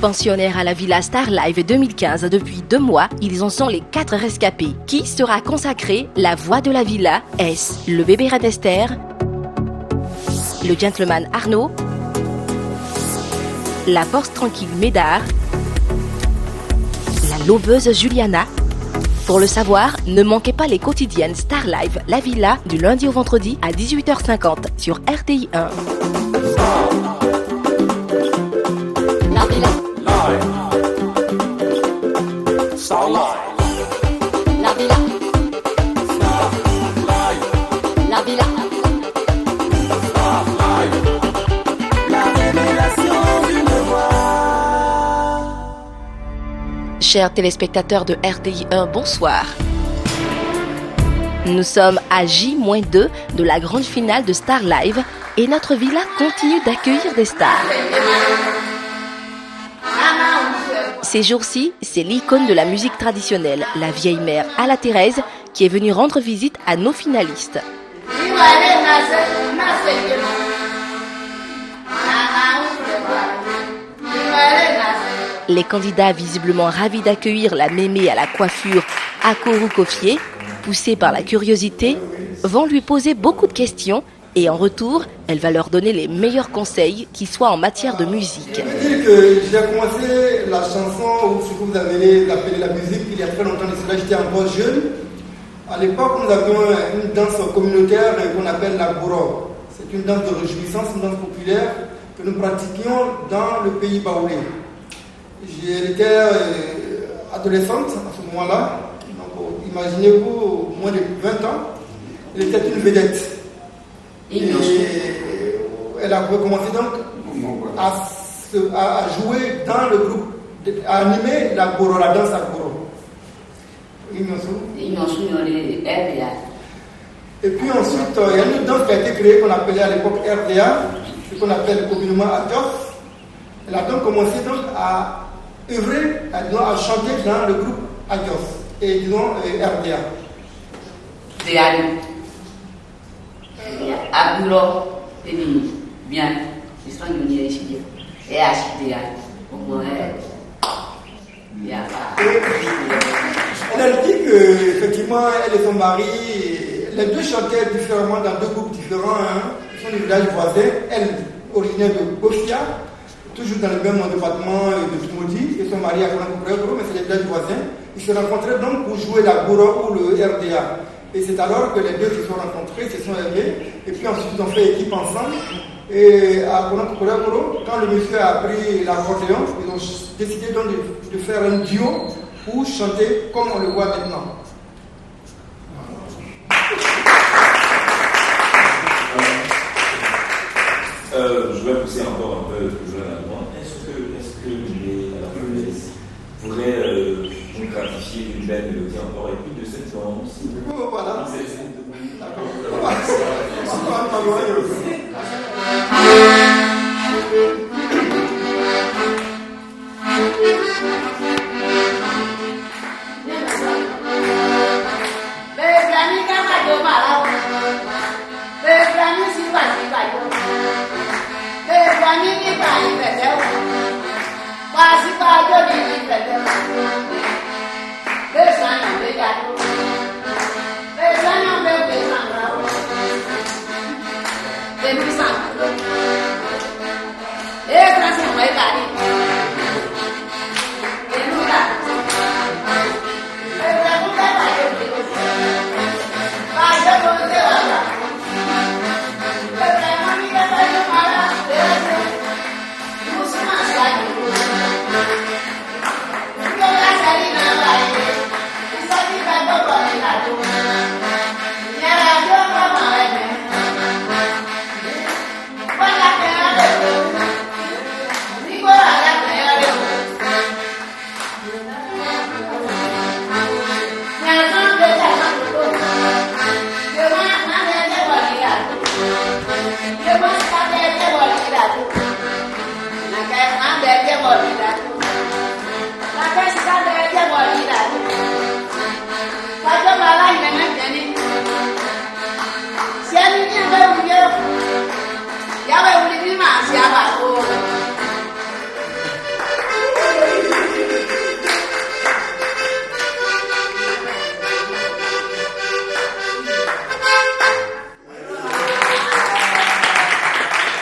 Pensionnaires à la Villa Star Live 2015 depuis 2 mois, ils en sont les 4 rescapés. Qui sera consacré la voix de la villa? Est-ce le bébé Red Esther, le gentleman Arnaud, la force tranquille Médard, la loveuse Juliana? Pour le savoir, ne manquez pas les quotidiennes Star Live La Villa du lundi au vendredi à 18h50 sur RTI 1. La Villa. Star Live. La Villa. Star Live. La Villa. Star Live. La révélation d'une voix. Chers téléspectateurs de RTI 1, bonsoir. Nous sommes à J-2 de la grande finale de Star Live et notre villa continue d'accueillir des stars. Ces jours-ci, c'est l'icône de la musique traditionnelle, la vieille mère Alla Thérèse, qui est venue rendre visite à nos finalistes. Les candidats, visiblement ravis d'accueillir la mémé à la coiffure Akourou Kofié, poussés par la curiosité, vont lui poser beaucoup de questions et en retour, elle va leur donner les meilleurs conseils qui soient en matière de musique. Je veux dire que j'ai commencé la chanson, ou ce que vous avez appelé la musique, il y a très longtemps, j'étais encore jeune. À l'époque, nous avions une danse communautaire qu'on appelle la Goro. C'est une danse de réjouissance, une danse populaire que nous pratiquions dans le pays baoulé. J'étais adolescente à ce moment-là, donc imaginez-vous, moins de 20 ans, elle était une vedette. Et elle a recommencé donc à jouer dans le groupe, à animer la Goro, la danse à Goro. Et puis ensuite, il y a une danse qui a été créée qu'on appelait à l'époque RDA, ce qu'on appelle communément Adios. Elle a donc commencé donc à œuvrer, à chanter dans le groupe Adios et disons RDA. Bien, ils sont venus étudier et acheter au moins. Elle a dit qu'effectivement, elle et son mari, les deux chantaient différemment dans 2 groupes différents. Ils sont du village voisin, elle originaire de Bofia, toujours dans le même département de Tumodi, et son mari a fait un gros, mais c'est les villages voisins. Ils se rencontraient donc pour jouer la Goro ou le RDA. Et c'est alors que les deux se sont rencontrés, se sont aimés, et puis ensuite ils ont fait équipe ensemble. Et à Konakoro, quand le monsieur a appris l'accordéon, ils ont décidé donc de faire un duo pour chanter comme on le voit maintenant. Je vais pousser encore un peu plus loin là-dedans. Est-ce que les pourraient nous gratifier d'une belle mélodie encore et plus de cette danse? Voilà.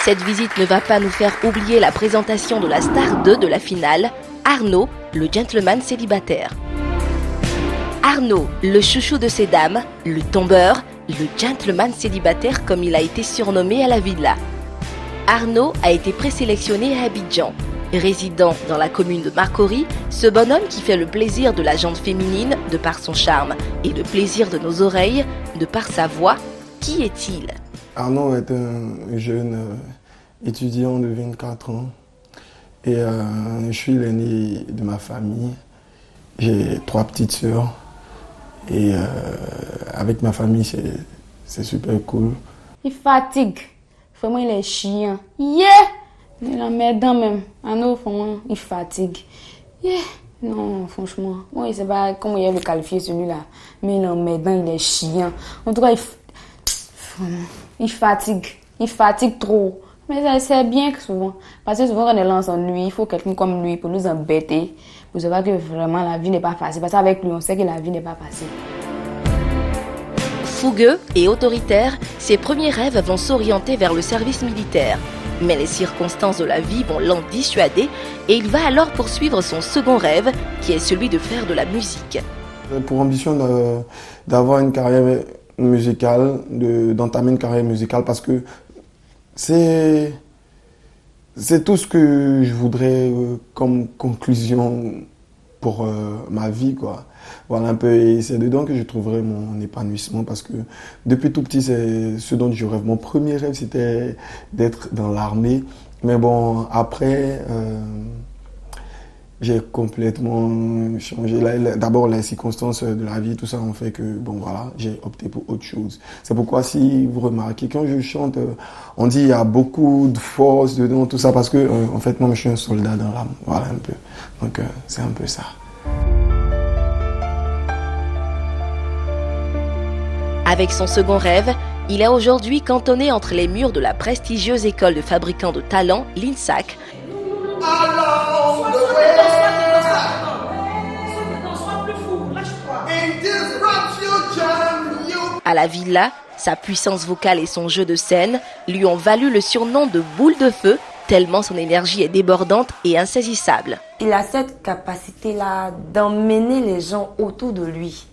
cette visite ne va pas nous faire oublier la présentation de la star 2 de la finale, Arnaud, le gentleman célibataire. Arnaud, le chouchou de ces dames, le tombeur, le gentleman célibataire comme il a été surnommé à la villa. Arnaud a été présélectionné à Abidjan. Résidant dans la commune de Marcory, ce bonhomme qui fait le plaisir de la gente féminine de par son charme et le plaisir de nos oreilles de par sa voix, qui est-il? Arnaud est un jeune étudiant de 24 ans et je suis l'aîné de ma famille. J'ai 3 petites sœurs et avec ma famille c'est super cool. Il fatigue, vraiment il est chiant. Il est emmerdant même. Arnaud, vraiment, il fatigue. Non, franchement, moi je sais pas comment il a le qualifier celui-là, mais il est emmerdant, il est chiant. En tout cas, il fatigue trop. Mais c'est bien que souvent, parce que souvent quand on est lance en lui, il faut quelqu'un comme lui pour nous embêter, pour savoir que vraiment la vie n'est pas facile. Parce qu'avec lui, on sait que la vie n'est pas facile. Fougueux et autoritaire, ses premiers rêves vont s'orienter vers le service militaire. Mais les circonstances de la vie vont l'en dissuader et il va alors poursuivre son second rêve, qui est celui de faire de la musique. Pour ambition d'avoir une carrière musicale, d'entamer une carrière musicale, parce que c'est tout ce que je voudrais comme conclusion pour ma vie, quoi. Voilà un peu, et c'est dedans que je trouverai mon épanouissement, parce que depuis tout petit, c'est ce dont je rêve. Mon premier rêve, c'était d'être dans l'armée, mais bon, après, j'ai complètement changé. D'abord, les circonstances de la vie, tout ça ont fait que, bon voilà, j'ai opté pour autre chose. C'est pourquoi, si vous remarquez, quand je chante, on dit il y a beaucoup de force dedans, tout ça, parce que, en fait, moi, je suis un soldat dans l'âme, voilà un peu. Donc, c'est un peu ça. Avec son second rêve, il est aujourd'hui cantonné entre les murs de la prestigieuse école de fabricants de talents, l'INSAC. À la villa, sa puissance vocale et son jeu de scène lui ont valu le surnom de boule de feu, tellement son énergie est débordante et insaisissable. Il a cette capacité-là d'emmener les gens autour de lui.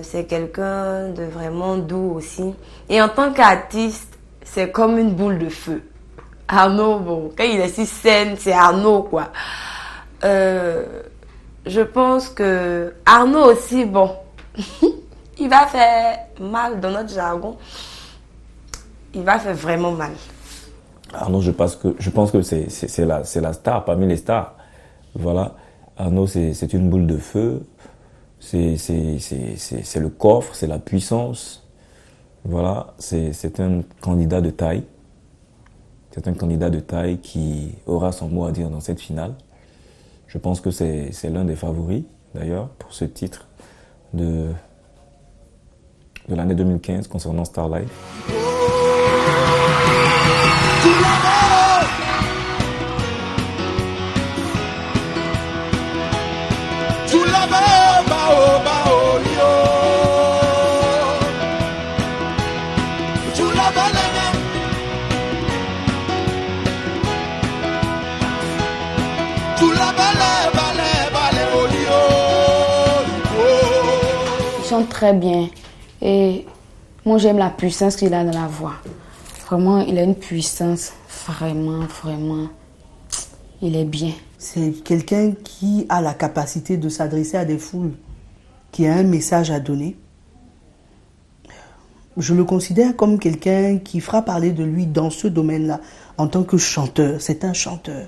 C'est quelqu'un de vraiment doux aussi. Et en tant qu'artiste, c'est comme une boule de feu. Arnaud, bon, quand il est si scène, c'est Arnaud, quoi. Je pense que Arnaud aussi, bon, il va faire mal dans notre jargon. Il va faire vraiment mal. Arnaud, je pense que c'est la star parmi les stars. Voilà. Arnaud, c'est une boule de feu. C'est le coffre, c'est la puissance. Voilà, c'est un candidat de taille. C'est un candidat de taille qui aura son mot à dire dans cette finale. Je pense que c'est l'un des favoris, d'ailleurs, pour ce titre de l'année 2015 concernant Starlight. Il chante très bien et moi j'aime la puissance qu'il a dans la voix. Vraiment, il a une puissance, vraiment, il est bien. C'est quelqu'un qui a la capacité de s'adresser à des foules, qui a un message à donner. Je le considère comme quelqu'un qui fera parler de lui dans ce domaine-là, en tant que chanteur. C'est un chanteur.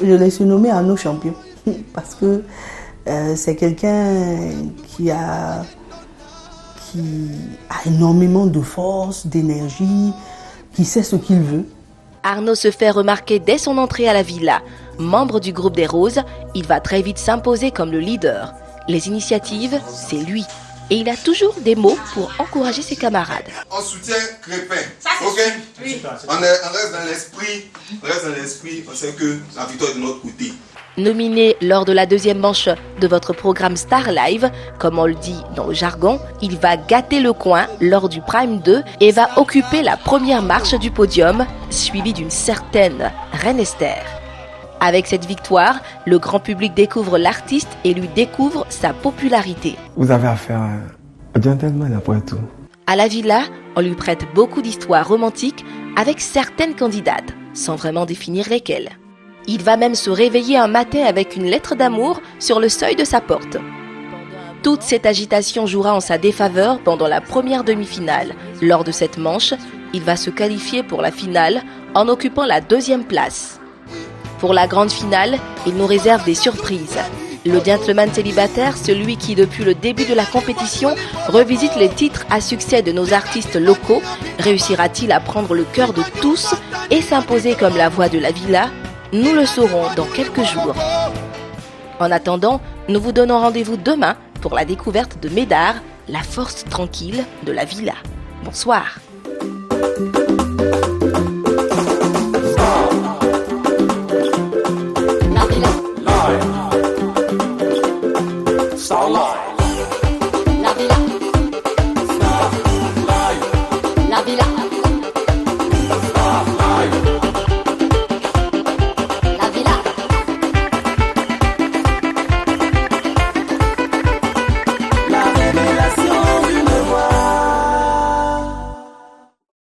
Je l'ai surnommé Arnaud Champion parce que c'est quelqu'un qui a énormément de force, d'énergie, qui sait ce qu'il veut. Arnaud se fait remarquer dès son entrée à la villa. Membre du groupe des Roses, il va très vite s'imposer comme le leader. Les initiatives, c'est lui. et il a toujours des mots pour encourager ses camarades. On soutient Crépin, ok? Oui. On reste dans l'esprit, on sait que la victoire est de notre côté. Nominé lors de la deuxième manche de votre programme Star Live, comme on le dit dans le jargon, il va gâter le coin lors du Prime 2 et va occuper la première marche du podium, suivi d'une certaine Reine Esther. Avec cette victoire, le grand public découvre l'artiste et lui découvre sa popularité. Vous avez affaire à un gentleman après tout. À la villa, on lui prête beaucoup d'histoires romantiques avec certaines candidates, sans vraiment définir lesquelles. Il va même se réveiller un matin avec une lettre d'amour sur le seuil de sa porte. Toute cette agitation jouera en sa défaveur pendant la première demi-finale. Lors de cette manche, il va se qualifier pour la finale en occupant la deuxième place. Pour la grande finale, il nous réserve des surprises. Le gentleman célibataire, celui qui depuis le début de la compétition revisite les titres à succès de nos artistes locaux, réussira-t-il à prendre le cœur de tous et s'imposer comme la voix de la villa? Nous le saurons dans quelques jours. En attendant, nous vous donnons rendez-vous demain pour la découverte de Médard, la force tranquille de la villa. Bonsoir.